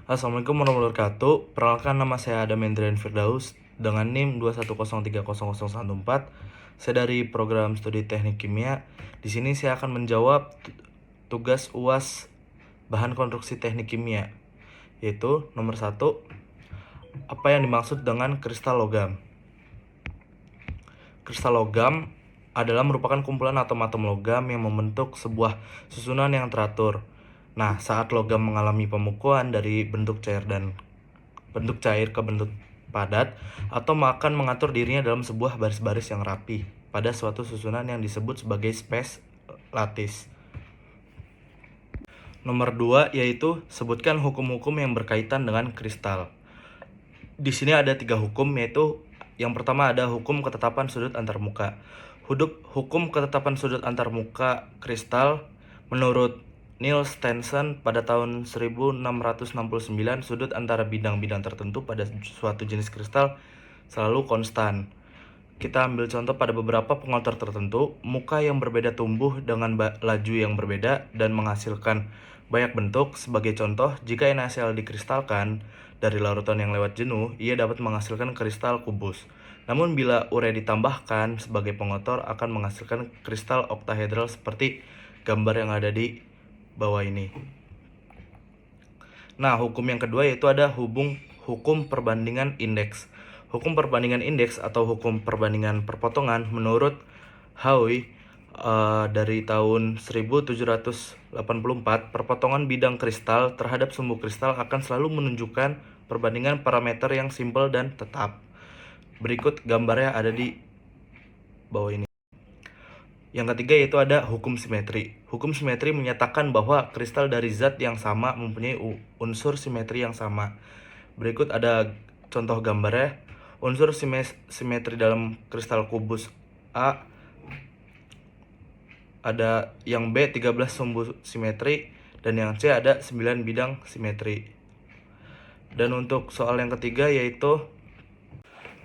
Assalamualaikum warahmatullahi wabarakatuh. Perkenalkan, nama saya Adam Endrian Firdaus dengan NIM 210300014. Saya dari program studi Teknik Kimia. Di sini saya akan menjawab tugas UAS bahan konstruksi Teknik Kimia, yaitu nomor 1, apa yang dimaksud dengan kristal logam? Kristal logam adalah merupakan kumpulan atom-atom logam yang membentuk sebuah susunan yang teratur. Nah, saat logam mengalami pemukulan dari bentuk cair ke bentuk padat, atom akan mengatur dirinya dalam sebuah baris-baris yang rapi pada suatu susunan yang disebut sebagai space lattice. Nomor 2 yaitu sebutkan hukum-hukum yang berkaitan dengan kristal. Di sini ada 3 hukum, yaitu yang pertama ada hukum ketetapan sudut antarmuka. Hukum ketetapan sudut antarmuka kristal menurut Niels Stenson pada tahun 1669, sudut antara bidang-bidang tertentu pada suatu jenis kristal selalu konstan. Kita ambil contoh pada beberapa pengotor tertentu, muka yang berbeda tumbuh dengan laju yang berbeda dan menghasilkan banyak bentuk. Sebagai contoh, jika NaCl dikristalkan dari larutan yang lewat jenuh, ia dapat menghasilkan kristal kubus. Namun bila urea ditambahkan sebagai pengotor akan menghasilkan kristal oktahedral seperti gambar yang ada di bawah ini. Nah, hukum yang kedua yaitu ada hukum perbandingan indeks. Hukum perbandingan indeks atau hukum perbandingan perpotongan menurut Howe dari tahun 1784, perpotongan bidang kristal terhadap sumbu kristal akan selalu menunjukkan perbandingan parameter yang simpel dan tetap. Berikut gambarnya ada di bawah ini. Yang ketiga yaitu ada hukum simetri. Hukum simetri menyatakan bahwa kristal dari zat yang sama mempunyai unsur simetri yang sama. Berikut ada contoh gambarnya. Unsur simetri dalam kristal kubus A ada yang B 13 sumbu simetri dan yang C ada 9 bidang simetri. Dan untuk soal yang ketiga yaitu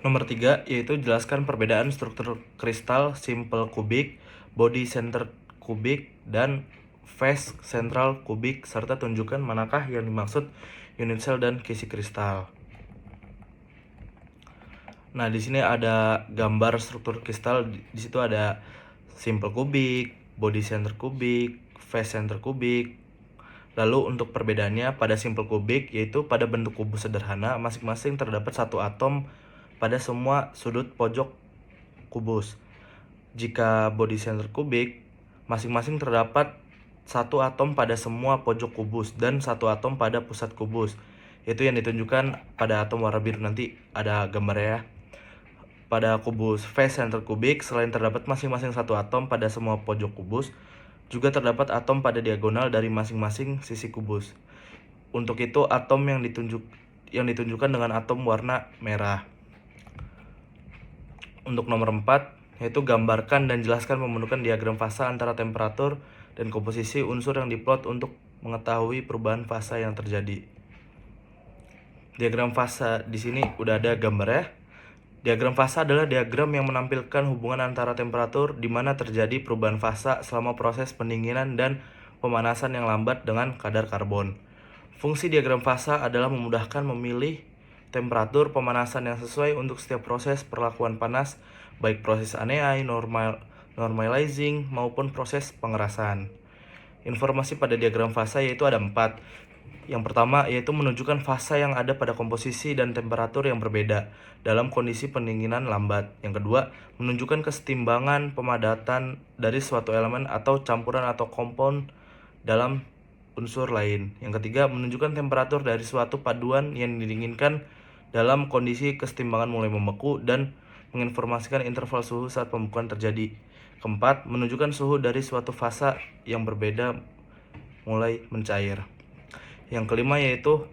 nomor 3 yaitu jelaskan perbedaan struktur kristal simple kubik, body center kubik, dan face central kubik, serta tunjukkan manakah yang dimaksud unit cell dan kisi kristal. Nah, di sini ada gambar struktur kristal. Di situ ada simple kubik, body center kubik, face center kubik. Lalu untuk perbedaannya pada simple kubik yaitu pada bentuk kubus sederhana masing-masing terdapat satu atom pada semua sudut pojok kubus. Jika body center kubik, masing-masing terdapat satu atom pada semua pojok kubus dan satu atom pada pusat kubus. Itu yang ditunjukkan pada atom warna biru, nanti ada gambarnya. Pada kubus face center kubik, selain terdapat masing-masing satu atom pada semua pojok kubus, juga terdapat atom pada diagonal dari masing-masing sisi kubus. Untuk itu, atom yang ditunjukkan dengan atom warna merah. Untuk nomor 4 yaitu gambarkan dan jelaskan pembentukan diagram fasa antara temperatur dan komposisi unsur yang diplot untuk mengetahui perubahan fasa yang terjadi. Diagram fasa di sini udah ada gambarnya. Diagram fasa adalah diagram yang menampilkan hubungan antara temperatur di mana terjadi perubahan fasa selama proses pendinginan dan pemanasan yang lambat dengan kadar karbon. Fungsi diagram fasa adalah memudahkan memilih temperatur pemanasan yang sesuai untuk setiap proses perlakuan panas, baik proses aneai, normalizing, maupun proses pengerasan. Informasi pada diagram fasa yaitu ada 4. Yang pertama yaitu menunjukkan fasa yang ada pada komposisi dan temperatur yang berbeda dalam kondisi pendinginan lambat. Yang kedua, menunjukkan kesetimbangan pemadatan dari suatu elemen atau campuran atau kompon dalam unsur lain. Yang ketiga, menunjukkan temperatur dari suatu paduan yang didinginkan dalam kondisi kesetimbangan mulai membeku dan menginformasikan interval suhu saat pembekuan terjadi. Keempat, menunjukkan suhu dari suatu fasa yang berbeda mulai mencair. Yang kelima yaitu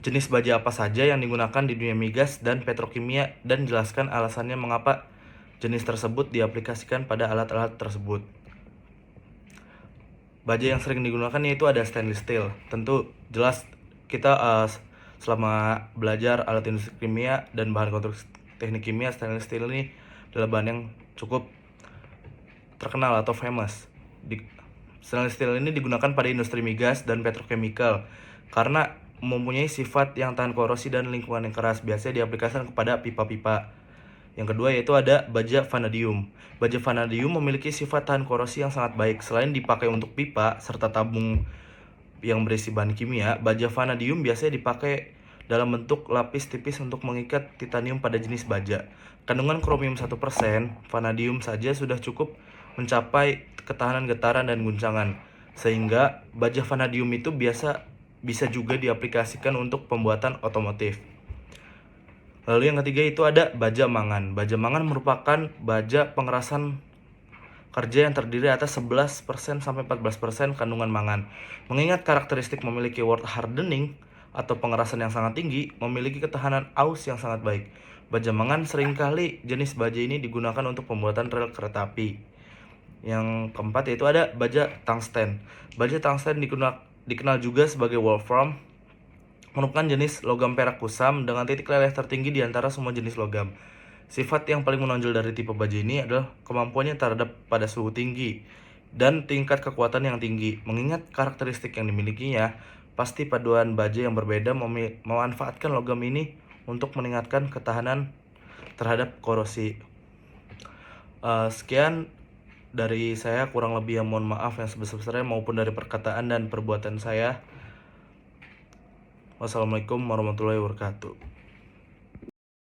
jenis baja apa saja yang digunakan di dunia migas dan petrokimia dan jelaskan alasannya mengapa jenis tersebut diaplikasikan pada alat-alat tersebut. Baja yang sering digunakan yaitu ada stainless steel. Tentu jelas kita selama belajar alat industri kimia dan bahan konstruksi teknik kimia, stainless steel ini adalah bahan yang cukup terkenal atau famous. Stainless steel ini digunakan pada industri migas dan petrochemical. karena mempunyai sifat yang tahan korosi dan lingkungan yang keras, biasanya diaplikasikan kepada pipa-pipa. Yang kedua yaitu ada baja vanadium. Baja vanadium memiliki sifat tahan korosi yang sangat baik. Selain dipakai untuk pipa serta tabung yang berisi bahan kimia, baja vanadium biasanya dipakai dalam bentuk lapis tipis untuk mengikat titanium pada jenis baja. Kandungan kromium 1%, vanadium saja sudah cukup mencapai ketahanan getaran dan guncangan. Sehingga baja vanadium itu bisa juga diaplikasikan untuk pembuatan otomotif. Lalu yang ketiga itu ada baja mangan. Baja mangan merupakan baja pengerasan kerja yang terdiri atas 11% sampai 14% kandungan mangan. Mengingat karakteristik memiliki word hardening atau pengerasan yang sangat tinggi, memiliki ketahanan aus yang sangat baik. Baja mangan seringkali jenis baja ini digunakan untuk pembuatan rel kereta api. Yang keempat yaitu ada baja tungsten. Baja tungsten dikenal juga sebagai wolfram, merupakan jenis logam perak kusam dengan titik leleh tertinggi di antara semua jenis logam. Sifat yang paling menonjol dari tipe baja ini adalah kemampuannya terhadap pada suhu tinggi dan tingkat kekuatan yang tinggi. Mengingat karakteristik yang dimilikinya, pasti paduan baja yang berbeda memanfaatkan logam ini untuk meningkatkan ketahanan terhadap korosi. Sekian dari saya, kurang lebih yang mohon maaf yang sebesar-besarnya maupun dari perkataan dan perbuatan saya. Wassalamualaikum warahmatullahi wabarakatuh.